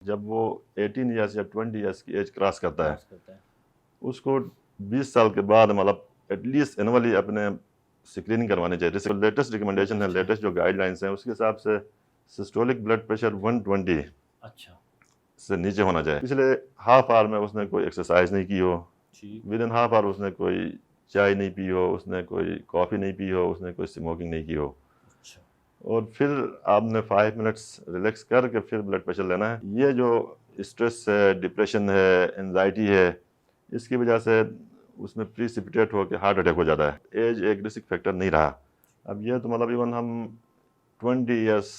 جب وہ 18 ایئرس یا 20 ایئرس کی ایج کراس کرتا ہے کرتا ہے اس کو 20 سال کے بعد مطلب ایٹ لیسٹ اینولی اپنے اسکریننگ کروانے چاہیے. جیسے لیٹسٹ ریکمنڈیشن ہے، لیٹسٹ جو گائیڈ لائنس ہیں اس کے حساب سے سسٹولک بلڈ پریشر 120 اچھا سے نیچے ہونا چاہیے. پچھلے ہاف آور میں اس نے کوئی ایکسرسائز نہیں کی ہو، ٹھیک ود ان ہاف آور اس نے کوئی چائے نہیں پی ہو، اس نے کوئی کافی نہیں پی ہو، اس نے کوئی اسموکنگ نہیں کی ہو، اچھا اور پھر آپ نے 5 منٹس ریلیکس کر کے پھر بلڈ پریشر لینا ہے. یہ جو اسٹریس ہے، ڈپریشن ہے، انزائٹی ہے، اس کی وجہ سے اس میں پریسپیٹیٹ ہو کے ہارٹ اٹیک ہو جاتا ہے. ایج ایک رسک فیکٹر نہیں رہا. اب یہ تو مطلب ایون ہم 20 years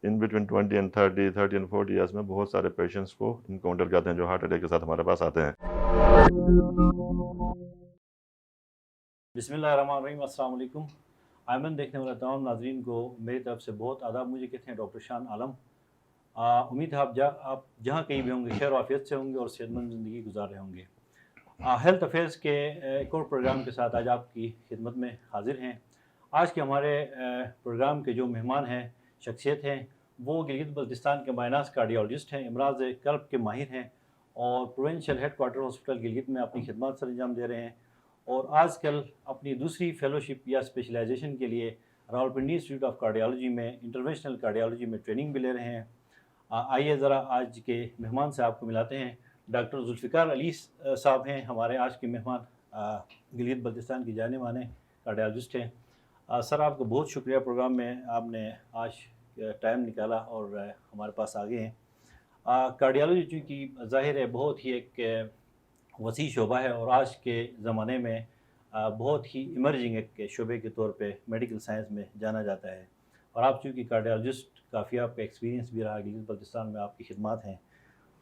in between 20 and 30 and 40 years میں بہت سارے پیشنٹس کو انکاؤنٹر کرتے ہیں جو ہارٹ اٹیک کے ساتھ ہمارے پاس آتے ہیں. بسم اللہ الرحمن الرحیم. السلام علیکم. ایمن دیکھنے والے تمام ناظرین کو میری طرف سے بہت آداب. مجھے کہتے ہیں ڈاکٹر شان عالم. امید ہے آپ جہاں کہیں بھی ہوں گے خیر و عافیت سے ہوں گے اور صحت مند زندگی گزار رہے ہوں گے. ہیلتھ افیئرس کے ایک اور پروگرام کے ساتھ آج آپ کی خدمت میں حاضر ہیں. آج کے ہمارے پروگرام کے جو مہمان ہیں، شخصیت ہیں، وہ گلگت بلتستان کے مائناز کارڈیالوجسٹ ہیں، امراض قلب کے ماہر ہیں اور provincial headquarter hospital Gilgit میں اپنی خدمات سر انجام دے رہے ہیں، اور آج کل اپنی دوسری فیلوشپ یا اسپیشلائزیشن کے لیے راولپنڈی انسٹیٹیوٹ آف کارڈیالوجی میں انٹرونشنل کارڈیالوجی میں ٹریننگ بھی لے رہے ہیں. آئیے ذرا آج کے مہمان سے آپ کو ملاتے ہیں. ڈاکٹر ذوالفقار علی صاحب ہیں ہمارے آج کے مہمان، گلگت بلتستان کی جانے مانے کارڈیالوجسٹ ہیں. سر آپ کو بہت شکریہ، پروگرام میں آپ نے آج ٹائم نکالا اور ہمارے پاس آ گئے ہیں. کارڈیالوجی چونکہ ظاہر ہے بہت ہی ایک وسیع شعبہ ہے اور آج کے زمانے میں بہت ہی ایمرجنگ ایک شعبے کے طور پہ میڈیکل سائنس میں جانا جاتا ہے، اور آپ چونکہ کارڈیالوجسٹ کافی آپ کا ایکسپیرینس بھی رہا، گلگت بلتستان میں آپ کی خدمات ہیں.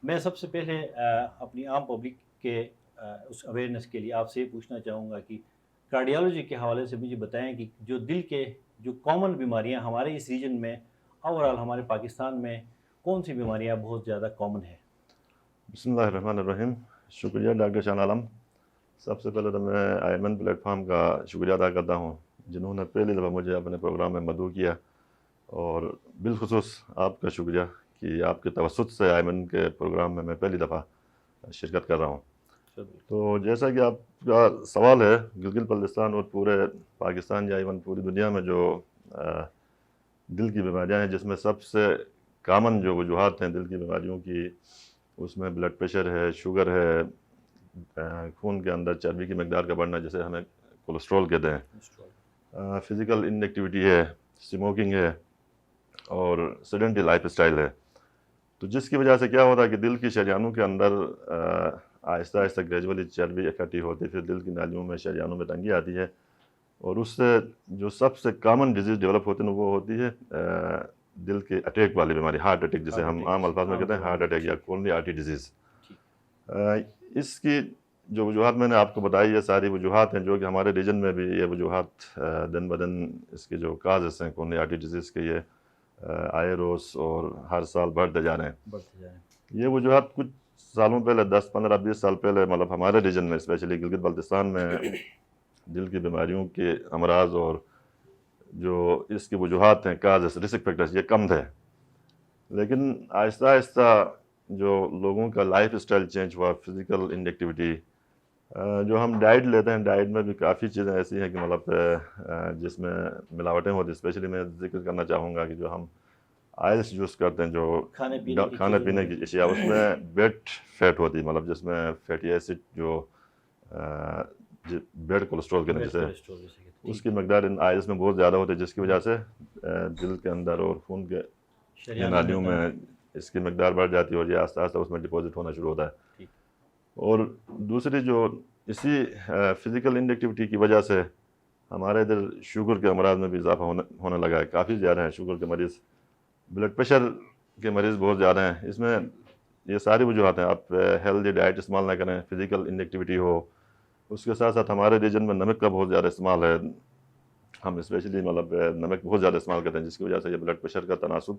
میں سب سے پہلے اپنی عام پبلک کے اس اویئرنیس کے لیے آپ سے یہ پوچھنا چاہوں گا کہ کارڈیالوجی کے حوالے سے مجھے بتائیں کہ جو دل کے جو کامن بیماریاں ہمارے اس ریجن میں، اوورال ہمارے پاکستان میں کون سی بیماریاں بہت زیادہ کامن ہیں؟ بسم اللہ الرحمن الرحیم. شکریہ ڈاکٹر شان عالم. سب سے پہلے تو میں آئمن پلیٹ فارم کا شکریہ ادا کرتا ہوں جنہوں نے پہلی دفعہ مجھے اپنے پروگرام میں مدعو کیا، اور بالخصوص آپ کا شکریہ کہ آپ کے توسط سے آئمن کے پروگرام میں میں پہلی دفعہ شرکت کر رہا ہوں. تو جیسا کہ آپ کا سوال ہے، گلگت بلتستان اور پورے پاکستان یا ایون پوری دنیا میں جو دل کی بیماریاں ہیں، جس میں سب سے کامن جو وجوہات ہیں دل کی بیماریوں کی، اس میں بلڈ پریشر ہے، شوگر ہے، خون کے اندر چربی کی مقدار کا بڑھنا جسے ہمیں کولیسٹرول کہتے ہیں، فزیکل ان ایکٹیویٹی ہے، اسموکنگ ہے، اور سیڈنٹری لائف اسٹائل ہے. تو جس کی وجہ سے کیا ہوتا ہے کہ دل کی شریانوں کے اندر آہستہ آہستہ گریجولی چربی اکٹھی ہوتی ہے، پھر دل کی نالیوں میں شریانوں میں تنگی آتی ہے، اور اس سے جو سب سے کامن ڈیزیز ڈیولپ ہوتی ہے وہ ہوتی ہے دل کے اٹیک والی بیماری، ہارٹ اٹیک، جسے ہم عام الفاظ میں کہتے ہیں ہارٹ اٹیک یا کورونری آرٹری ڈیزیز. اس کی جو وجوہات میں نے آپ کو بتائی، یہ ساری وجوہات ہیں جو کہ ہمارے ریجن میں بھی یہ وجوہات دن بدن اس کے جو کازز ہیں کورونری آرٹری ڈیزیز کے، یہ آئے روز اور ہر سال بڑھتے جا رہے ہیں. یہ وجوہات کچھ سالوں پہلے 10 15 20 سال پہلے مطلب ہمارے ریجن میں اسپیشلی گلگت بلتستان میں دل کی بیماریوں کے امراض اور جو اس کی وجوہات ہیں کازز، رسک فیکٹرز، یہ کم تھے. لیکن آہستہ آہستہ جو لوگوں کا لائف اسٹائل چینج ہوا، فزیکل ان ایکٹیویٹی، جو ہم ڈائٹ لیتے ہیں، ڈائٹ میں بھی کافی چیزیں ایسی ہیں کہ مطلب جس میں ملاوٹیں ہوتی ہیں. اسپیشلی میں ذکر کرنا چاہوں گا کہ جو ہم آئلس یوز کرتے ہیں، جو کھانے پینے کی اشیاء، اس میں بیڈ فیٹ ہوتی ہے، مطلب جس میں فیٹی ایسڈ جو بیڈ کولیسٹرول کہتے ہیں جسے، اس کی مقدار ان آئلس میں بہت زیادہ ہوتی ہے، جس کی وجہ سے دل کے اندر اور خون کے نالیوں میں اس کی مقدار بڑھ جاتی ہے، اور یہ آہستہ آہستہ اس میں ڈپازٹ ہونا شروع ہوتا ہے. اور دوسری جو اسی فزیکل ان ایکٹیویٹی کی وجہ سے ہمارے ادھر شوگر کے امراض میں بھی اضافہ ہونے لگا ہے. کافی زیادہ ہیں شوگر کے مریض، بلڈ پریشر کے مریض بہت زیادہ ہیں. اس میں یہ ساری وجوہات ہیں. آپ ہیلدی ڈائٹ استعمال نہ کریں، فزیکل ان ایکٹیویٹی ہو، اس کے ساتھ ساتھ ہمارے ریجن میں نمک کا بہت زیادہ استعمال ہے. ہم اسپیشلی مطلب نمک بہت زیادہ استعمال کرتے ہیں، جس کی وجہ سے یہ بلڈ پریشر کا تناسب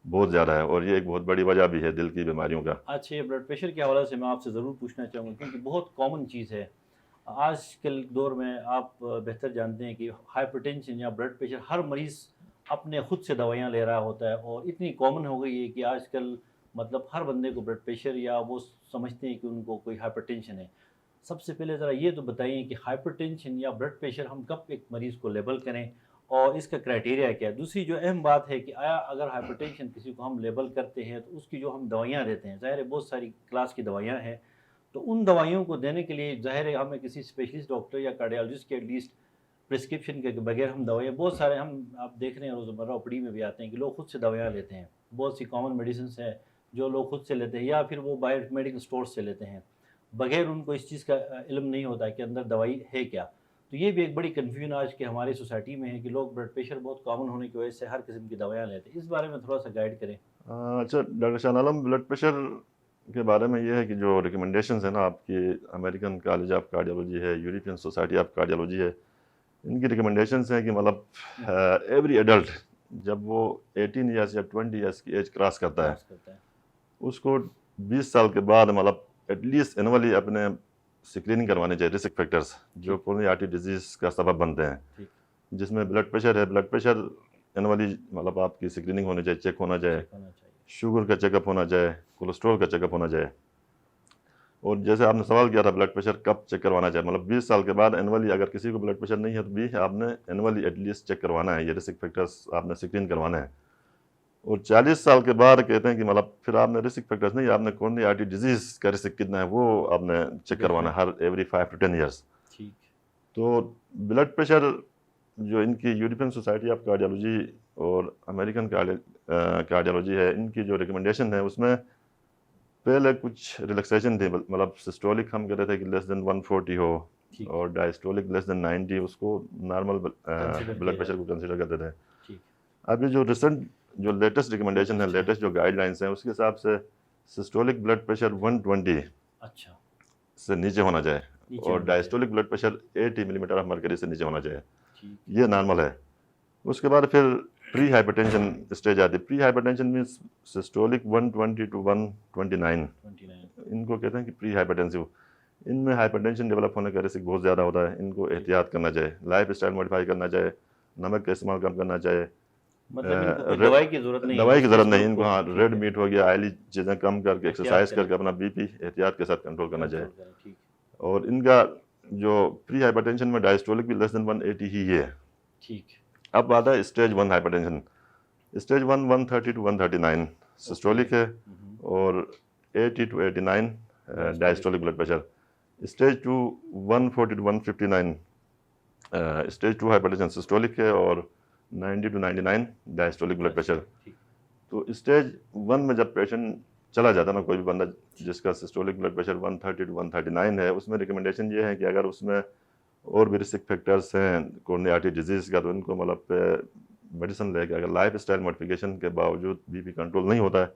بہت زیادہ ہے، اور یہ ایک بہت بڑی وجہ بھی ہے دل کی بیماریوں کا. اچھا، یہ بلڈ پریشر کے حوالے سے میں آپ سے ضرور پوچھنا چاہوں گا کیونکہ بہت کامن چیز ہے آج کل دور میں. آپ بہتر جانتے ہیں کہ ہائپر ٹینشن یا بلڈ پریشر ہر مریض اپنے خود سے دوائیاں لے رہا ہوتا ہے، اور اتنی کامن ہو گئی ہے کہ آج کل مطلب ہر بندے کو بلڈ پریشر یا وہ سمجھتے ہیں کہ ان کو کوئی ہائپر ٹینشن ہے. سب سے پہلے ذرا یہ تو بتائیے کہ ہائپر ٹینشن یا بلڈ پریشر ہم کب ایک مریض کو لیبل کریں اور اس کا کرائٹیریا کیا ہے. دوسری جو اہم بات ہے کہ آیا اگر ہائپر ٹینشن کسی کو ہم لیبل کرتے ہیں تو اس کی جو ہم دوائیاں دیتے ہیں، ظاہر ہے بہت ساری کلاس کی دوائیاں ہیں، تو ان دوائیوں کو دینے کے لیے ظاہر ہے ہمیں کسی اسپیشلسٹ ڈاکٹر یا کارڈیالوجسٹ کے ایٹ لیسٹ پرسکرپشن کے بغیر ہم دوائیاں بہت سارے ہم آپ دیکھ رہے ہیں روزمرہ اوپڑی میں بھی آتے ہیں کہ لوگ خود سے دوائیاں لیتے ہیں. بہت سی کامن میڈیسنس ہیں جو لوگ خود سے لیتے ہیں یا پھر وہ باہر میڈیکل اسٹور سے لیتے ہیں بغیر ان کو اس چیز کا علم نہیں ہوتا کہ اندر دوائی ہے کیا. تو یہ بھی ایک بڑی کنفیوژن آج کے ہماری سوسائٹی میں ہے کہ لوگ بلڈ پریشر بہت کامن ہونے کی وجہ سے ہر قسم کی دوائیاں لیتے ہیں. اس بارے میں تھوڑا سا گائیڈ کریں. اچھا doctor Shah Alam, blood pressure کے بارے میں یہ ہے کہ جو ریکمنڈیشنز ہیں نا آپ کی، امریکن کالج آف کارڈیالوجی ہے، یورپین سوسائٹی آف کارڈیالوجی ہے، ان کی ریکمنڈیشنز ہیں کہ مطلب ایوری ایڈلٹ جب وہ 18 ایئرس یا 20 ایئرس کی ایج کراس کرتا ہے اس کو 20 سال کے بعد مطلب ایٹ لیسٹ اینولی اپنے اسکریننگ کروانے چاہیے رسک فیکٹرز جو کورونری آرٹری ڈیزیز کا سبب بنتے ہیں، جس میں بلڈ پریشر ہے. بلڈ پریشر اینولی مطلب آپ کی اسکریننگ ہونی چاہیے، چیک ہونا چاہیے، شوگر کا چیک اپ ہونا چاہیے، کولیسٹرول کا چیک اپ ہونا چاہیے. اور جیسے آپ نے سوال کیا تھا بلڈ پریشر کب چیک کروانا چاہیے، مطلب 20 سال کے بعد اینولی اگر کسی کو بلڈ پریشر نہیں ہے تو بھی آپ نے اینولی ایٹ لیسٹ چیک کروانا ہے، یہ رسک فیکٹرز آپ نے اسکرین کروانا ہے. اور 40 سال کے بعد کہتے ہیں کہ مطلب پھر آپ نے رسک فیکٹرز نہیں، آپ نے کورونری آرٹری ڈیزیز کا رسک کتنا ہے وہ آپ نے چیک کروانا ہے ہر ایوری 5 to 10 ایئرس. تو بلڈ پریشر جو ان کی یورپین سوسائٹی آف کارڈیالوجی اور امریکن کارڈیالوجی ہے، ان کی جو ریکمنڈیشن ہے اس میں پہلے کچھ ریلیکسیشن تھی، مطلب سسٹولک ہم کہتے تھے کہ لیس دین 140 ہو اور ڈائسٹولک لیس دین 90، اس کو نارمل بلڈ پریشر کو کنسیڈر کرتے تھے. اب یہ جو ریسنٹ جو لیٹسٹ ریکمنڈیشن ہے، لیٹسٹ جو گائیڈ لائنس ہیں، اس کے حساب سے سسٹولک بلڈ پریشر 120 سے نیچے ہونا چاہیے اور ڈائسٹولک بلڈ پریشر 80 ملی میٹر آف مرکری سے نیچے ہونا چاہیے، یہ نارمل ہے. اس کے بعد پھر پری ہائپر ٹینشن اسٹیج آتی ہے. Pre hyper tension means systolic 120 to 129، ان کو کہتے ہیں کہ پری ہائپر ٹینسو. ان میں ہائپر ٹینشن ڈیولپ ہونے کا رسک بہت زیادہ ہوتا ہے، ان کو احتیاط کرنا چاہیے، لائف اسٹائل موڈیفائی کرنا چاہیے، نمک کا استعمال کم کرنا چاہیے، مطلب دوائی کی ضرورت نہیں ان کو. ہاں ریڈ میٹ ہو گیا، آئلی چیزیں کم کر کے ایکسرسائز کر کے اپنا بی پی احتیاط کے ساتھ کنٹرول کرنا چاہیے. اور ان کا جو پری ہائپر ٹینشن میں ڈائسٹولک بھی لیس دین 180 ہی ہے. اب آتا ہے stage 1 hypertension. Stage 1 130 to 139 systolic ہے اور 80 to 89 diastolic blood pressure. Stage 2 140 to 159 stage 2 hypertension systolic ہے اور 90 to 99 ڈائسٹولک بلڈ پریشر. تو اسٹیج 1 میں جب پیشنٹ چلا جاتا ہے نا، کوئی بھی بندہ جس کا سسٹولک بلڈ پریشر 130 to 139 ہے، اس میں ریکمنڈیشن یہ ہے کہ اگر اس میں اور بھی رسک فیکٹرس ہیں کورونری آرٹری ڈیزیز کا تو ان کو مطلب میڈیسن لے کے، اگر لائف اسٹائل موڈیفیکیشن کے باوجود بی پی کنٹرول نہیں ہوتا ہے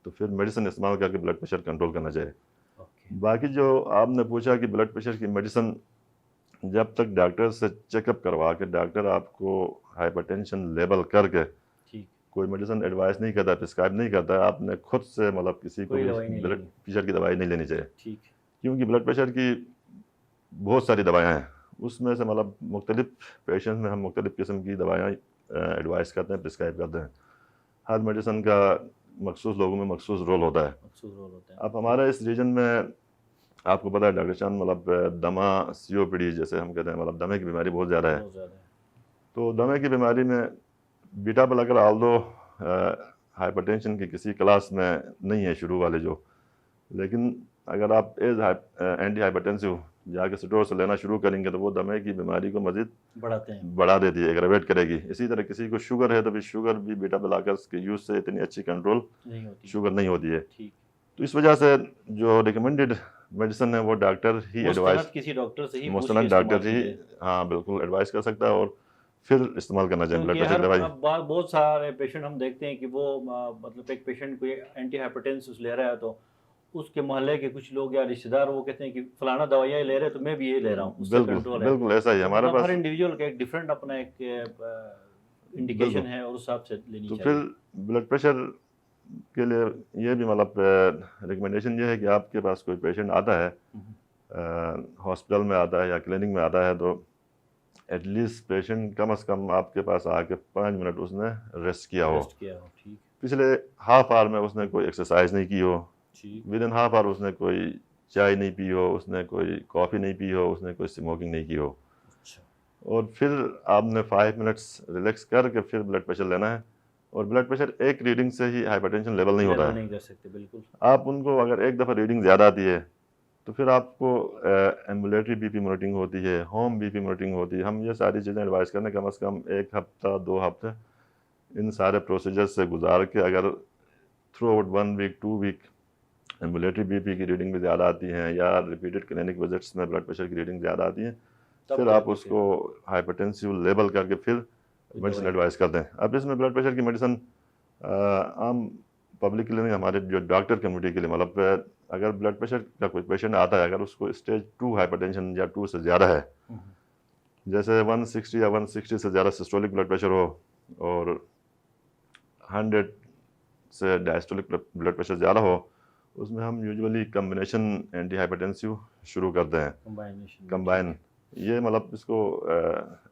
تو پھر میڈیسن استعمال کر کے بلڈ پریشر کنٹرول کرنا چاہیے. باقی جو آپ نے پوچھا کہ بلڈ پریشر کی میڈیسن جب تک ڈاکٹر سے چیک اپ کروا کے ڈاکٹر آپ کو ہائپر ٹینشن لیبل کر کے کوئی میڈیسن ایڈوائز نہیں کرتا، پرسکرائب نہیں کرتا، آپ نے خود سے مطلب کسی کو بلڈ پریشر کی دوائی نہیں لینی چاہیے. کیونکہ بلڈ پریشر کی بہت ساری دوائیاں ہیں، اس میں سے مطلب مختلف پیشنٹ میں ہم مختلف قسم کی دوائیاں ایڈوائز کرتے ہیں، پرسکرائب کرتے ہیں. ہر میڈیسن کا مخصوص لوگوں میں مخصوص رول ہوتا ہے. اب ہمارے اس ریجن میں آپ کو پتہ ہے ڈاکٹر چاند مطلب دمہ COPD جیسے ہم کہتے ہیں، مطلب دمے کی بیماری بہت زیادہ ہے. تو دمے کی بیماری میں بیٹا بلاکر آلدو ہائپر ٹینشن کی کسی کلاس میں نہیں ہے شروع والے جو، لیکن اگر آپ ایز اینٹی ہائپر ٹینسو جا کے اسٹور سے لینا شروع کریں گے تو وہ دمے کی بیماری کو مزید بڑھا دیتی ہے، ایگراویٹ کرے گی. اسی طرح کسی کو شوگر ہے تو بھی شوگر بھی بیٹا بلاکرز کے یوز سے اتنی اچھی کنٹرول شوگر نہیں ہوتی ہے. تو اس وجہ سے جو ریکمینڈڈ میڈیسن ہے وہ ڈاکٹر ہی ایڈوائز، مستند ڈاکٹر ہی ہاں بالکل ایڈوائز کر سکتا ہے اور پھر استعمال کرنا چاہیے بلڈ پریشر دوائی. بہت سارے پیشنٹ ہم دیکھتے ہیں کہ وہ مطلب ایک پیشنٹ کوئی اینٹی ہائپرٹینسس لے رہا ہے تو اس کے محلے کے کچھ لوگ یا رشتہ دار وہ کہتے ہیں کہ فلانا دوائیاں لے رہے تو میں بھی یہ لے رہا ہوں. بالکل ایسا ہی ہمارے پاس ہر انڈیویجول کا ایک ڈفرینٹ اپنا ایک انڈیکیشن ہے اور اس حساب سے لینی چاہیے. تو پھر بلڈ پریشر کے لیے یہ بھی مطلب ریکمنڈیشن یہ ہے کہ آپ کے پاس کوئی پیشنٹ آتا ہے ہاسپٹل میں آتا ہے یا کلینک میں آتا ہے تو ایٹ لیسٹ پیشنٹ کم از کم آپ کے پاس آ کے 5 منٹ اس نے ریسٹ کیا ہو. پچھلے ہاف آور میں اس نے کوئی ایکسرسائز نہیں کی ہو، ٹھیک، ود ان ہاف آور اس نے کوئی چائے نہیں پی ہو، اس نے کوئی کافی نہیں پی ہو، اس نے کوئی اسموکنگ نہیں کی ہو، اچھا، اور پھر آپ نے 5 منٹس ریلیکس کر کے پھر بلڈ پریشر لینا ہے. اور بلڈ پریشر ایک ریڈنگ سے ہی ہائپر ٹینشن لیول نہیں ہوتا لیبل ہے. نہیں کر سکتے بالکل. آپ ان کو اگر ایک دفعہ ریڈنگ زیادہ آتی ہے تو پھر آپ کو ایمبولیٹری بی پی مانیٹرنگ ہوتی ہے، ہوم بی پی مانیٹرنگ ہوتی ہے. ہم یہ ساری چیزیں ایڈوائز کرنے کم از کم 1 ہفتہ 2 ہفتے ان سارے پروسیجر سے گزار کے، اگر throughout 1 week 2 week ambulatory B P کی ریڈنگ بھی زیادہ آتی ہیں یا ریپیٹڈ کلینک وزٹس میں بلڈ پریشر کی ریڈنگ زیادہ آتی ہیں، تب پھر جا آپ کے اس کو ہائپرٹینسیو لیبل کر کے پھر میڈیسن دوائی. ایڈوائز کرتے ہیں. اب اس میں بلڈ پریشر کی میڈیسن عام پبلک کے لیے، ہمارے جو ڈاکٹر کمیونٹی کے لیے، مطلب اگر بلڈ پریشر کا کوئی پیشنٹ آتا ہے، اگر اس کو اسٹیج 2 ہائپر ٹینشن یا 2 سے زیادہ ہے، جیسے 160 یا 160 سے زیادہ سسٹولک بلڈ پریشر ہو اور 100 سے ڈائسٹولک بلڈ پریشر زیادہ ہو، اس میں ہم یوزولی کمبینیشن اینٹی ہائپرٹینسیو شروع کرتے ہیں. کمبائنیشن کمبائن، یہ مطلب اس کو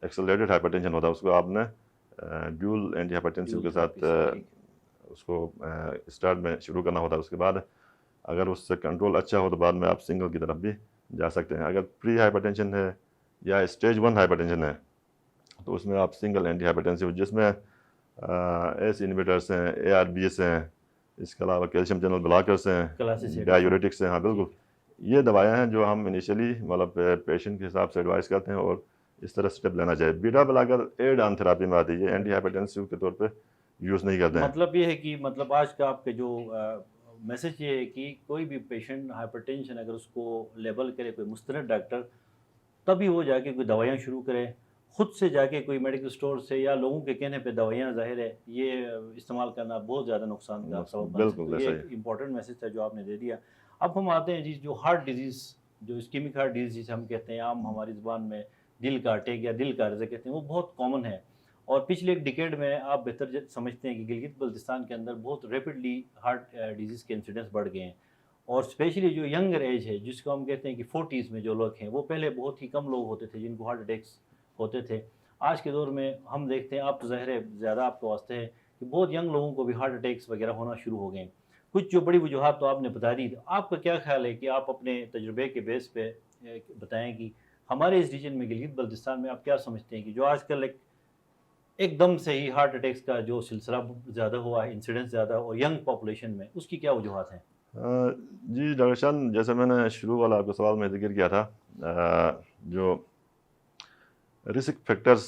ایکسلریٹڈ ہائپر ٹینشن ہوتا ہے، اس کو آپ نے ڈیول اینٹی ہائپرٹینسیو کے ساتھ اس کو اسٹارٹ میں شروع کرنا ہوتا ہے. اس کے بعد اگر اس سے کنٹرول اچھا ہو تو بعد میں آپ سنگل کی طرف بھی جا سکتے ہیں. اگر پری ہائپر ٹینشن ہے یا اسٹیج 1 ہائپر ٹینشن ہے تو اس میں آپ سنگل اینٹی ہائپرٹینسیو، جس میں ایس انہیبیٹرس ہیں، اے آر بی ایس ہیں، اس کے علاوہ کیلشیم چینل بلاکرس ہیں، ڈایورٹکس ہیں. ہاں بالکل، یہ دوائیاں ہیں جو ہم انیشیلی مطلب پیشنٹ کے حساب سے ایڈوائز کرتے ہیں اور اس طرح اسٹیپ لینا چاہیے. بیٹا بلاکر ایڈ آن تھراپی میں آتی ہے، یہ اینٹی ہائپرٹینسیو کے طور پہ یوز نہیں کرتے ہیں. مطلب یہ ہے کہ مطلب آج کا آپ کے جو میسج یہ ہے کہ کوئی بھی پیشنٹ ہائپر ٹینشن اگر اس کو لیبل کرے کوئی مستند ڈاکٹر، تبھی وہ جا کے کوئی دوائیاں شروع کرے. خود سے جا کے کوئی میڈیکل سٹور سے یا لوگوں کے کہنے پہ دوائیاں ظاہر ہے یہ استعمال کرنا بہت زیادہ نقصان کا سبب بن سکتا ہے. بالکل یہ ایسا ایک امپورٹنٹ میسج تھا جو آپ نے دے دیا. اب ہم آتے ہیں جی جو ہارٹ ڈیزیز، جو اسکیمک ہارٹ ڈیزیز جسے ہم کہتے ہیں عام ہماری زبان میں دل کا اٹیک یا دل کا عرضہ کہتے ہیں، وہ بہت کامن ہے. اور پچھلے ایک ڈیکیڈ میں آپ بہتر سمجھتے ہیں کہ گلگت بلتستان کے اندر بہت ریپڈلی ہارٹ ڈیزیز کے انسیڈنس بڑھ گئے ہیں. اور اسپیشلی جو ینگر ایج ہے، جس کو ہم کہتے ہیں کہ 40s میں جو لوگ ہیں، وہ پہلے بہت ہی کم لوگ ہوتے تھے جن کو ہارٹ اٹیکس ہوتے تھے. آج کے دور میں ہم دیکھتے ہیں، آپ تو ظاہر ہے زیادہ آپ کو واسطے ہے کہ بہت ینگ لوگوں کو بھی ہارٹ اٹیکس وغیرہ ہونا شروع ہو گئے ہیں. کچھ جو بڑی وجوہات تو آپ نے بتا دی. آپ کا کیا خیال ہے کہ آپ اپنے تجربے کے بیس پہ بتائیں کہ ہمارے اس ریجن میں گلگت بلتستان میں آپ کیا سمجھتے ہیں کہ جو آج کل ایک دم سے ہی ہارٹ اٹیکس کا جو سلسلہ زیادہ ہوا ہے، انسیڈنس زیادہ اور ینگ پاپولیشن میں، اس کی کیا وجوہات ہیں؟ جی ڈاکٹر شان، جیسے میں نے شروع والا آپ کو سوال میں ذکر کیا تھا، جو رسک فیکٹرز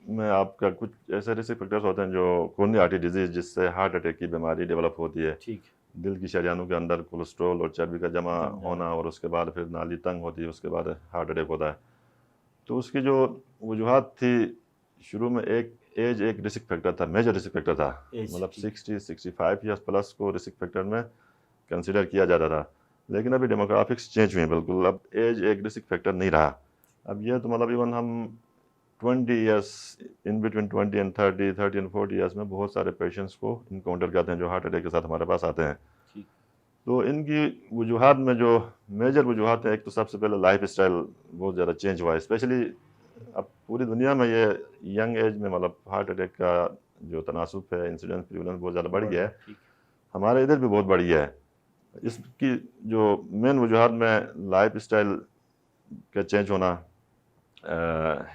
میں آپ کا کچھ ایسے رسک فیکٹرز ہوتے ہیں جو کورونری آرٹری ڈیزیز، جس سے ہارٹ اٹیک کی بیماری ڈیولپ ہوتی ہے. ٹھیک، دل کی شریانوں کے اندر کولیسٹرول اور چربی کا جمع جم جانا. ہونا، اور اس کے بعد پھر نالی تنگ ہوتی ہے، اس کے بعد ہارٹ اٹیک ہوتا ہے. تو اس کی جو وجوہات تھی شروع میں، ایک ایج ایک رسک فیکٹر تھا، میجر رسک فیکٹر تھا. مطلب 60-65 ایئرس پلس کو رسک فیکٹر میں کنسیڈر کیا جاتا تھا. لیکن ابھی ڈیموگرافکس چینج ہوئے ہیں بالکل، اب ایج ایک رسک فیکٹر نہیں رہا. اب یہ تو مطلب ایون ہم 20 years, in between 20 and 30 and 40 years میں بہت سارے پیشنٹس کو انکاؤنٹر کرتے ہیں جو ہارٹ اٹیک کے ساتھ ہمارے پاس آتے ہیں. تو ان کی وجوہات میں جو میجر وجوہات ہیں، ایک تو سب سے پہلے لائف اسٹائل بہت زیادہ چینج ہوا ہے. اسپیشلی اب پوری دنیا میں یہ ینگ ایج میں مطلب ہارٹ اٹیک کا جو تناسب ہے، انسیڈنس پریولنس بہت زیادہ بڑھ گیا ہے. ہمارے ادھر بھی بہت بڑھ گیا ہے. اس کی جو مین وجوہات میں لائف اسٹائل کا چینج ہونا،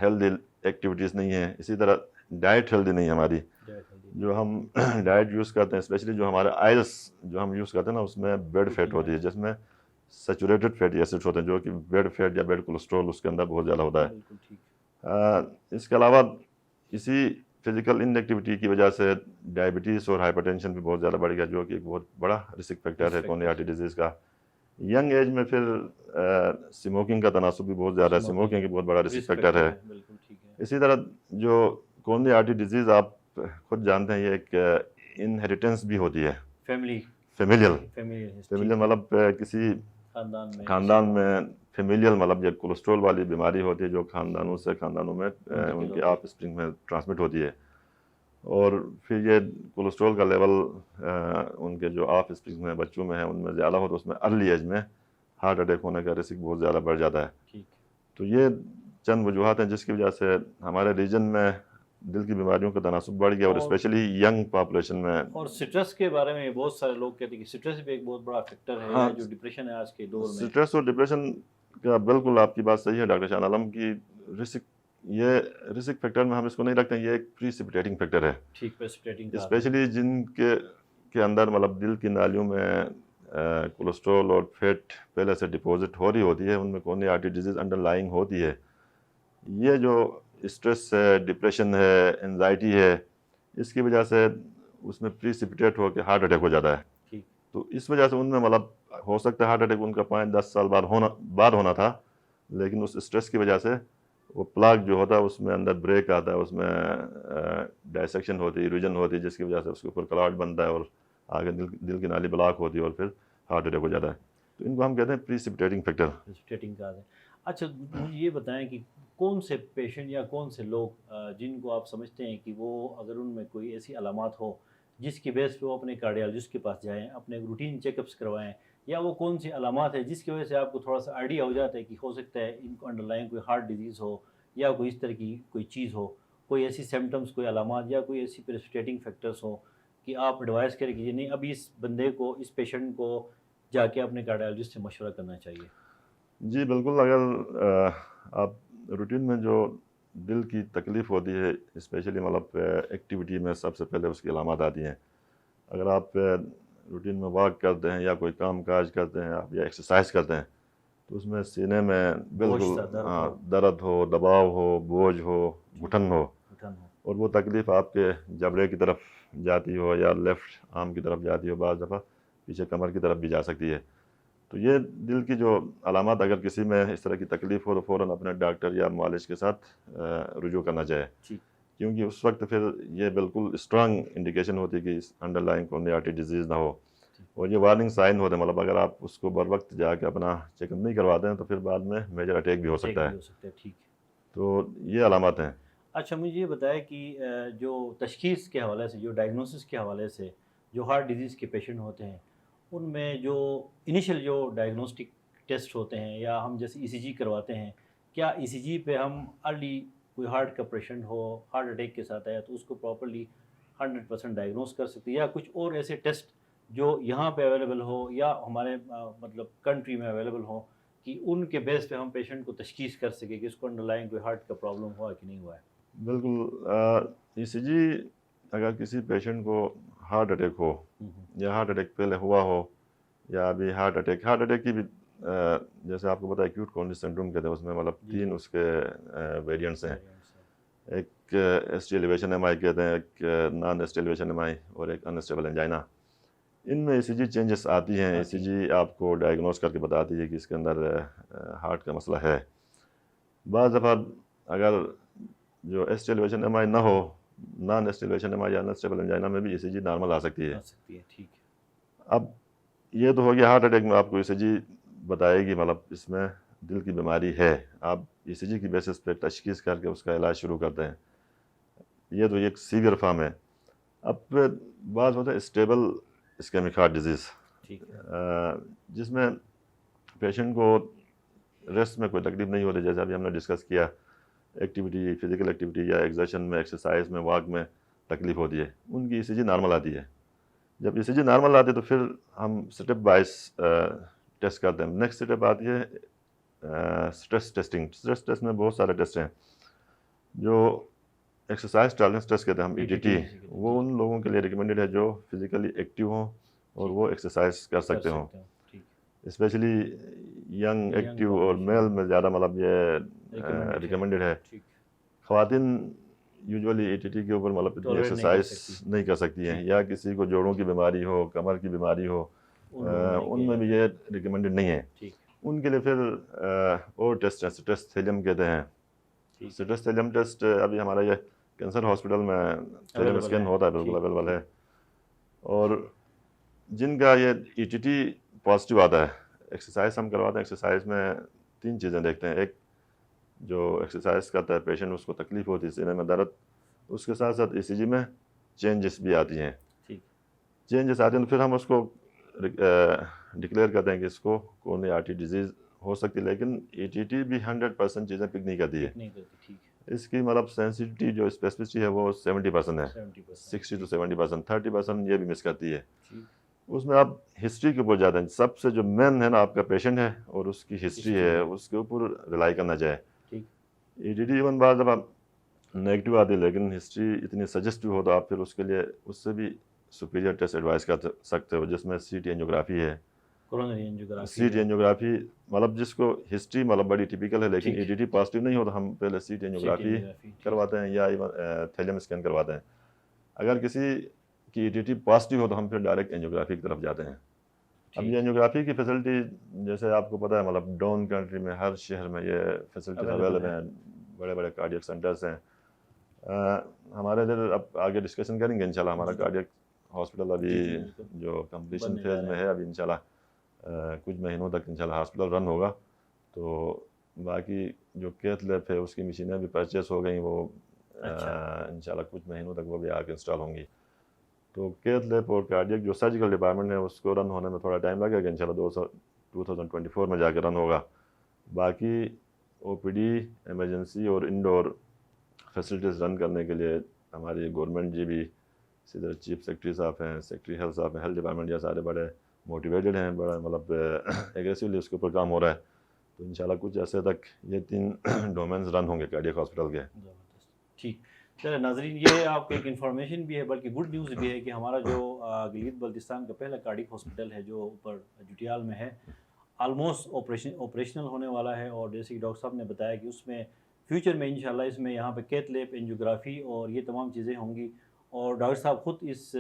ہیلدی ایکٹیویٹیز نہیں ہیں، اسی طرح ڈائٹ ہیلدی نہیں ہے ہماری. جو ہم ڈائٹ یوز کرتے ہیں، اسپیشلی جو ہمارے آئلس جو ہم یوز کرتے ہیں نا، اس میں بیڈ فیٹ ہوتی ہے، جس میں سیچوریٹڈ فیٹی ایسڈس ہوتے ہیں، جو کہ بیڈ فیٹ یا بیڈ کولیسٹرول اس کے اندر بہت زیادہ ہوتا ہے. اس کے علاوہ اسی فزیکل ان ایکٹیویٹی کی وجہ سے ڈائبٹیز اور ہائپر ٹینشن بھی بہت زیادہ بڑھ گیا، جو کہ ایک بہت بڑا رسک فیکٹر ہے کورونری آرٹری ڈیزیز کا. ینگ ایج میں پھر اسموکنگ کا تناسب بھی بہت زیادہ ہے، اسموکنگ ایک بہت بڑا رسک فیکٹر ہے. اسی طرح جو کورونری آرٹری ڈیزیز آپ خود جانتے ہیں، یہ ایک انہیریٹنس بھی ہوتی ہے، فیمیلیل مطلب کسی خاندان میں فیمیلیل مطلب یہ کولیسٹرول والی بیماری ہوتی ہے جو خاندانوں میں ان کے آف اسپرنگ میں ٹرانسمٹ ہوتی ہے. اور پھر یہ کولیسٹرول کا لیول ان کے جو آف اسپرنگ میں بچوں میں ہے ان میں زیادہ ہو تو اس میں ارلی ایج میں ہارٹ اٹیک ہونے کا رسک بہت زیادہ بڑھ جاتا ہے. تو یہ چند وجوہات ہیں جس کی وجہ سے ہمارے ریجن میں دل کی بیماریوں کا تناسب بڑھ گیا اور اسپیشلی ینگ پاپولیشن میں. اور سٹریس کے بارے میں بہت سارے لوگ کہتے ہیں کہ سٹریس بھی ایک بہت بڑا فیکٹر ہے. ہاں، جو ڈپریشن ہے آج کے دور میں. سٹریس اور ڈپریشن کا بالکل آپ کی بات صحیح ہے ڈاکٹر شاہ عالم کی. رسک فیکٹر میں ہم اس کو نہیں رکھتے ہیں, یہ ایک پریسپیٹیٹنگ فیکٹر ہے. ٹھیک, پریسپیٹیٹنگ اسپیشلی جن کے اندر مطلب دل کی نالیوں میں کولیسٹرول اور فیٹ پہلے سے ڈپوزٹ ہو رہی ہوتی ہے, ان میں coronary artery disease under lying ہوتی ہے. یہ جو اسٹریس ہے, ڈپریشن ہے, انزائٹی ہے, اس کی وجہ سے اس میں پریسپیٹیٹ ہو کے ہارٹ اٹیک ہو جاتا ہے. تو اس وجہ سے ان میں مطلب ہو سکتا ہے ہارٹ اٹیک ان کا 5-10 سال بعد ہونا تھا, لیکن اس اسٹریس کی وجہ سے وہ پلاک جو ہوتا ہے اس میں اندر بریک آتا ہے, اس میں ڈائسیکشن ہوتی ہے, ایروجن ہوتی ہے, جس کی وجہ سے اس کے اوپر کلاٹ بنتا ہے اور آگے دل کی نالی بلاک ہوتی ہے اور پھر ہارٹ اٹیک ہو جاتا ہے. تو ان کو ہم کہتے ہیں پریسپیٹیٹنگ فیکٹر. پریسپیٹیٹنگ کا ہے. اچھا مجھے یہ بتائیں کہ کون سے پیشنٹ یا کون سے لوگ جن کو آپ سمجھتے ہیں کہ وہ اگر ان میں کوئی ایسی علامات ہو جس کی بیس پہ وہ اپنے کارڈیالوجسٹ کے پاس جائیں, اپنے روٹین چیک اپس کروائیں, یا وہ کون سی علامات ہے جس کی وجہ سے آپ کو تھوڑا سا آئیڈیا ہو جاتا ہے کہ ہو سکتا ہے ان کو انڈر لائن کوئی ہارٹ ڈیزیز ہو یا کوئی اس طرح کی کوئی چیز ہو, کوئی ایسی سمٹمس, کوئی علامات یا کوئی ایسی پریسپیٹیٹنگ فیکٹرس ہو کہ آپ ایڈوائز کریں کہ نہیں ابھی اس بندے کو, اس پیشنٹ کو جا کے اپنے کارڈیالوجسٹ سے مشورہ کرنا چاہیے؟ جی بالکل. اگر آپ روٹین میں جو دل کی تکلیف ہوتی ہے, اسپیشلی مطلب ایکٹیویٹی میں سب سے پہلے اس کی علامات آتی ہیں. اگر آپ روٹین میں واک کرتے ہیں یا کوئی کام کاج کرتے ہیں آپ یا ایکسرسائز کرتے ہیں تو اس میں سینے میں بالکل درد ہو, دباؤ ہو, بوجھ ہو, گھٹن ہو, اور وہ تکلیف آپ کے جبڑے کی طرف جاتی ہو یا لیفٹ آرم کی طرف جاتی ہو, بعض دفعہ پیچھے کمر کی طرف بھی جا سکتی ہے. تو یہ دل کی جو علامات اگر کسی میں اس طرح کی تکلیف ہو تو فوراً اپنے ڈاکٹر یا معالج کے ساتھ رجوع کرنا چاہے, کیونکہ اس وقت پھر یہ بالکل اسٹرانگ انڈیکیشن ہوتی ہے کہ under line coronary artery disease نہ ہو, اور یہ وارننگ سائن ہوتے ہیں. مطلب اگر آپ اس کو بر وقت جا کے اپنا چیک اپ نہیں کرواتے ہیں تو پھر بعد میں میجر اٹیک بھی ہو سکتا ہے. تو یہ علامات ہیں. اچھا مجھے یہ بتائیں کہ جو تشخیص کے حوالے سے, جو ڈائگنوسس کے حوالے سے جو ہارٹ ڈیزیز کے پیشنٹ ہوتے ہیں ان میں جو انیشیل جو ڈائگنوسٹک ٹیسٹ ہوتے ہیں یا ہم جیسے ای سی جی کرواتے ہیں, کیا ای سی جی پہ ہم ارلی کوئی ہارٹ کا پیشنٹ ہو, ہارٹ اٹیک کے ساتھ آیا تو اس کو پراپرلی 100% ڈائگنوز کر سکتے ہیں, یا کچھ اور ایسے ٹیسٹ جو یہاں پہ اویلیبل ہو یا ہمارے مطلب کنٹری میں اویلیبل ہو کہ ان کے بیس پہ ہم پیشنٹ کو تشخیص کر سکیں کہ اس کو انڈر لائن کوئی ہارٹ کا پرابلم ہوا کہ نہیں ہوا ہے؟ بالکل. ای سی جی اگر کسی پیشنٹ کو ہارٹ اٹیک ہو یا ہارٹ اٹیک پہلے ہوا ہو یا ابھی ہارٹ اٹیک کی بھی جیسے آپ کو پتا ہے ایکیوٹ کورونری سنڈروم کہتے ہیں, اس میں مطلب 3 اس کے ویریئنٹس ہیں. ایک S T elevation M I کہتے ہیں, ایک non S T elevation M I, اور ایک انسٹیبل انجائنا. ان میں ای سی جی چینجز آتی ہیں. ای سی جی آپ کو ڈائگنوز کر کے بتاتی ہے کہ اس کے اندر ہارٹ کا مسئلہ ہے. بعض دفعہ اگر جو S T elevation M I نہ ہو, non S T elevation M I یا انسٹیبل انجائنا میں بھی ای سی جی نارمل آ سکتی ہے. ٹھیک. اب یہ تو ہو گیا ہارٹ اٹیک میں آپ کو ای سی جی بتائے گی, مطلب اس میں دل کی بیماری ہے, آپ ای سی جی کی بیسس پہ تشخیص کر کے اس کا علاج شروع کرتے ہیں. یہ تو ایک سیویئر فارم ہے. اب بعض ہوتا ہے اسٹیبل اسکیمک ہارٹ ڈیزیز, جس میں پیشنٹ کو ریسٹ میں کوئی تکلیف نہیں ہوتی, جیسے ابھی ہم نے ڈسکس کیا ایکٹیویٹی, فزیکل ایکٹیویٹی یا ایگزرشن میں, ایکسرسائز میں, واک میں تکلیف ہوتی ہے, ان کی ای سی جی نارمل آتی ہے. جب ای سی جی نارمل آتی ہے تو پھر ہم اسٹیپ وائز ٹیسٹ کرتے ہیں. نیکسٹ اسٹیپ آتی ہے اسٹریس ٹیسٹنگ. اسٹریس ٹیسٹ میں بہت سارے ٹیسٹ ہیں. جو ایکسرسائز ٹالرنس ٹیسٹ کہتے ہیں ہم, ای ٹی ٹی, وہ ان لوگوں کے لیے ریکمینڈیڈ ہے جو فزیکلی ایکٹیو ہوں اور وہ ایکسرسائز کر سکتے ہوں. اسپیشلی ینگ ایکٹیو اور میل میں زیادہ مطلب یہ ریکمینڈیڈ ہے. خواتین یوزولی ای ٹی ٹی کے اوپر مطلب ایکسرسائز نہیں کر سکتی ہیں, یا کسی کو جوڑوں کی بیماری ہو, کمر کی بیماری ہو, ان میں بھی یہ ریکمینڈیڈ نہیں ہے. ان کے لیے پھر اور ٹیسٹ ہیں, سٹریس تھیلیم کہتے ہیں. سٹریس تھیلیم ٹیسٹ ابھی ہمارا یہ کینسر ہاسپٹل میں تھیلیم اسکین ہوتا ہے, بالکل اویلیبل ہے. اور جن کا یہ ای ٹی ٹی پازیٹیو آتا ہے, ایکسرسائز ہم کرواتے ہیں. ایکسرسائز میں 3 چیزیں دیکھتے ہیں. ایک جو ایکسرسائز کرتا ہے پیشنٹ, اس کو تکلیف ہوتی ہے, سینے میں درد, اس کے ساتھ ساتھ ای سی جی میں چینجز بھی آتی ہیں. چینجز آتے ہیں تو پھر ہم اس کو ڈکلیئر کرتے ہیں کہ اس کو کورونری آرٹری ڈیزیز ہو سکتی ہے, لیکن ای ٹی ٹی بھی 100% چیزیں پک نہیں کرتی ہے. اس کی مطلب سینسٹیوٹی جو اسپیسفسٹی ہے وہ 70% ہے، 70%. 60 to 70%. 30% یہ بھی مس کرتی ہے. ٹھیک. اس میں آپ ہسٹری کے اوپر جاتے ہیں. سب سے جو مین ہے نا آپ کا پیشنٹ ہے اور اس کی ہسٹری ہے، اس کے اوپر ریلائی کرنا چاہے. ٹھیک. EDT ایون بعض دفعہ نیگیٹو آتی ہے، لیکن ہسٹری اتنی سجسٹیو ہو تو آپ پھر اس کے لیے اس سے بھی سپیریئر ٹیسٹ ایڈوائز کر سکتے ہو، جس میں CT اینجیوگرافی ہے. Coronary angiography. CT اینجیوگرافی مطلب جس کو ہسٹری مطلب بڑی ٹپیکل ہے لیکن ٹھیک. EDT پازیٹیو نہیں ہو تو ہم پہلے CT اینجیوگرافی کرواتے ہیں یا ایون تھیلیم اسکین کرواتے ہیں. اگر کسی کی EDT پازیٹیو ہو تو ہم پھر ڈائریکٹ اینجیوگرافی کی طرف جاتے ہیں. اب یہ اینجیوگرافی کی فیسلٹی جیسے آپ کو پتہ ہے مطلب ڈاؤن کنٹری میں ہر شہر میں یہ فیسلٹیز اویلیبل ہیں، بڑے بڑے کارڈیک سینٹرز ہیں. ہمارے ادھر اب آگے ڈسکشن کریں گے انشاءاللہ. ہمارا کارڈیک ہاسپٹل ابھی جو کمپلیشن فیز میں ہے، ابھی انشاءاللہ کچھ مہینوں تک انشاءاللہ ہاسپٹل رن ہوگا. تو باقی جو کیتھ لیب ہے اس کی مشینیں بھی پرچیز ہو گئیں، وہ انشاءاللہ کچھ مہینوں تک وہ بھی آ کے انسٹال ہوں گی. تو کیتھ لیب اور کارڈیک جو سرجیکل ڈپارٹمنٹ ہے اس کو رن ہونے میں تھوڑا ٹائم لگے گا، انشاءاللہ 2024 میں جا کے رن ہوگا. باقی OPD ایمرجنسی اور انڈور فیسلٹیز رن کرنے کے لیے ہماری گورنمنٹ جی بھی سیدھے چیف سیکرٹری صاحب ہیں، سیکرٹری ہیلتھ صاحب ہیں، ہیلتھ ڈپارٹمنٹ یہ سارے بڑے موٹیویٹڈ ہیں، بڑا مطلب ایگریسولی اس کے اوپر کام ہو رہا ہے. تو انشاءاللہ کچھ عرصے تک یہ 3 ڈومینز رن ہوں گے کارڈیک ہاسپٹل کے. ٹھیک. چلے ناظرین، یہ آپ کو ایک انفارمیشن بھی ہے بلکہ گڈ نیوز بھی ہے کہ ہمارا جو گلگت بلتستان کا پہلا کارڈیک ہاسپٹل ہے جو اوپر جوٹیال میں ہے، آلموسٹ آپریشنل ہونے والا ہے. اور جیسے کہ ڈاکٹر صاحب نے بتایا کہ اس میں فیوچر میں انشاءاللہ اس میں یہاں پہ کیتھ لیب، اینجیوگرافی اور یہ تمام چیزیں ہوں گی. اور ڈاکٹر صاحب خود اس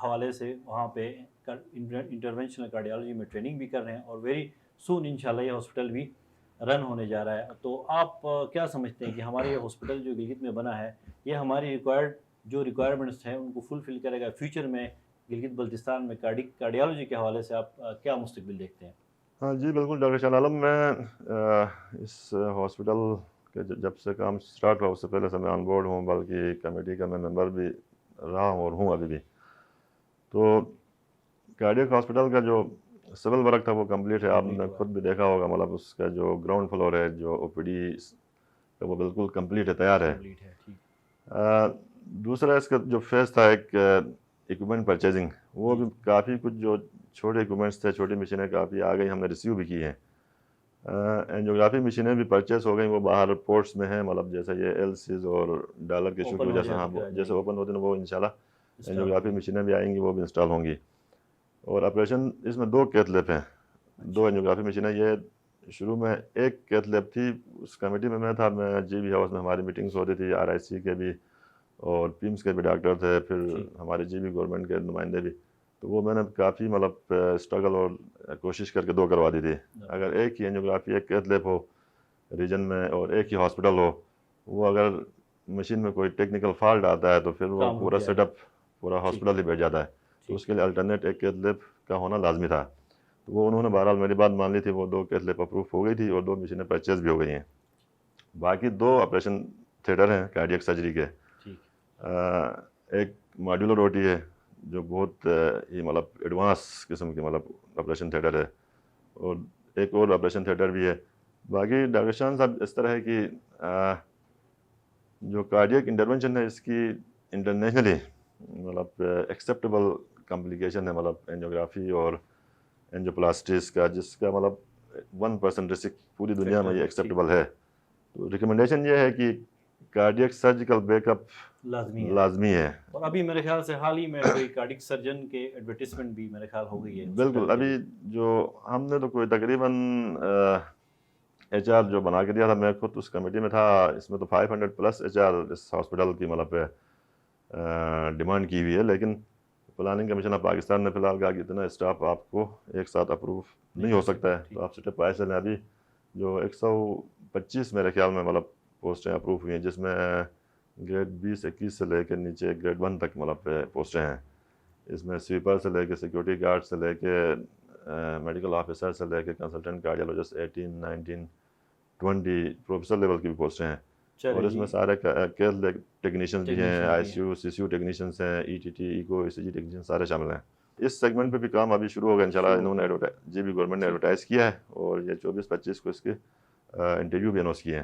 حوالے سے وہاں پہ انٹرونشنل کارڈیالوجی میں ٹریننگ بھی کر رہے ہیں اور ویری سون انشاءاللہ یہ ہاسپٹل بھی رن ہونے جا رہا ہے. تو آپ کیا سمجھتے ہیں کہ ہمارا یہ ہاسپٹل جو گلگت میں بنا ہے یہ ہماری ریکوائرمنٹس ہیں ان کو فلفل کرے گا فیوچر میں گلگت بلتستان میں کارڈیالوجی کے حوالے سے آپ کیا مستقبل دیکھتے ہیں؟ ہاں جی بالکل ڈاکٹر شاہ عالم، میں اس ہاسپٹل کے جب سے کام سٹارٹ ہوا اس سے پہلے سے میں آن بورڈ ہوں، بلکہ کمیٹی کا میں ممبر بھی رہا ہوں اور ہوں ابھی بھی. تو کارڈیک ہاسپٹل کا جو سول ورک تھا وہ کمپلیٹ ہے. آپ نے خود بھی دیکھا ہوگا مطلب اس کا جو گراؤنڈ فلور ہے جو OPD کا وہ بالکل کمپلیٹ ہے، تیار ہے. دوسرا اس کا جو فیز تھا ایک ایکوپمنٹ پرچیزنگ، وہ بھی کافی کچھ جو چھوٹے ایکوپمنٹس تھے، چھوٹی مشینیں کافی آ گئی، ہم نے ریسیو بھی کی ہیں. اینجیوگرافی مشینیں بھی پرچیز ہو گئیں، وہ باہر پورٹس میں ہیں، مطلب جیسے یہ LCs اور ڈالر کے ایشو کی وجہ سے ہاں جیسے اوپن ہوتے ہیں وہ انشاءاللہ اینجیوگرافی مشینیں بھی آئیں گی، وہ بھی انسٹال ہوں گی. اور آپریشن اس میں 2 کیتھ لیب ہیں، 2 اینجیوگرافی مشینیں. یہ شروع میں ایک کیتھ لیب تھی، اس کمیٹی میں میں تھا، میں GB ہاؤس میں ہماری میٹنگز ہوتی تھی، RIC کے بھی اور PIMS کے بھی ڈاکٹر تھے، پھر ہمارے GB گورنمنٹ کے نمائندے بھی. تو وہ میں نے کافی مطلب اسٹرگل اور کوشش کر کے 2 کروا دی تھی. اگر ایک ہی اینجیوگرافی ایک کیتھ لیب ہو ریجن میں اور ایک ہی ہاسپٹل ہو، وہ اگر مشین میں کوئی ٹیکنیکل فالٹ آتا ہے تو پھر وہ پورا سیٹ اپ پورا ہاسپٹل ہی بیٹھ جاتا ہے. تو اس کے لیے الٹرنیٹ ایک کیتھ لیب کا ہونا لازمی تھا. تو وہ انہوں نے بہرحال میری بات مان لی تھی، وہ 2 کیتھ لیب اپروو ہو گئی تھی اور 2 مشینیں پرچیز بھی ہو گئی ہیں. باقی 2 آپریشن تھیٹر ہیں کارڈیک سرجری کے. ایک ماڈیولر OT ہے جو بہت ہی مطلب ایڈوانس قسم کی مطلب آپریشن تھیٹر ہے، اور ایک اور آپریشن تھیٹر بھی ہے. باقی ڈاکٹر شان صاحب اس طرح ہے کہ جو کارڈیک انٹرونشن ہے اس کی انٹرنیشنلی مطلب ایکسیپٹیبل کمپلیکیشن ہے، مطلب اینجیوگرافی اور اینجیوپلاسٹیز کا، جس کا مطلب 1% رسک پوری دنیا میں یہ ایکسیپٹیبل ہے. تو ریکمنڈیشن یہ ہے کہ کارڈیک سرجیکل بیک اپ لازمی ہے. اور ابھی میرے خیال سے حال ہی میں کوئی کارڈیک سرجن کے ایڈورٹیزمنٹ بھی میرے خیال ہو گئی ہے. بالکل، ابھی جو ہم نے تو کوئی تقریباً HR جو بنا کے دیا تھا، میں خود اس کمیٹی میں تھا، اس میں تو 500+ HR اس ہاسپٹل کی مطلب ڈیمانڈ کی ہوئی ہے. لیکن پلاننگ کمیشن آف پاکستان نے فی الحال کہا کہ اتنا اسٹاف آپ کو ایک ساتھ اپروو نہیں ہو سکتا ہے، تو آپ اسٹیپ بائی اسٹیپ. ابھی جو 125 میرے خیال میں مطلب پوسٹیں اپروو ہوئی ہیں، جس میں گریڈ 20-21 سے لے کے نیچے گریڈ 1 تک مطلب پوسٹیں ہیں. اس میں سویپر سے لے کے سیکورٹی گارڈ سے لے کے میڈیکل آفیسر سے لے کے کنسلٹنٹ کارڈیالوجسٹ 18, 19, 20 پروفیسر لیول کی بھی پوسٹیں ہیں. اور اس میں سارے کیتھ ٹیکنیشینز بھی ہیں، ICU CCU ٹیکنیشینز ہیں، ETT ایکو ECG ٹیکنیشین سارے شامل ہیں. اس سیگمنٹ پہ بھی کام ابھی شروع ہوگا انشاءاللہ. انہوں نے GB گورنمنٹ نے ایڈورٹائز کیا ہے اور یہ 24-25 کو اس کے انٹرویو بھی اناؤنس کیے ہیں.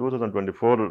2024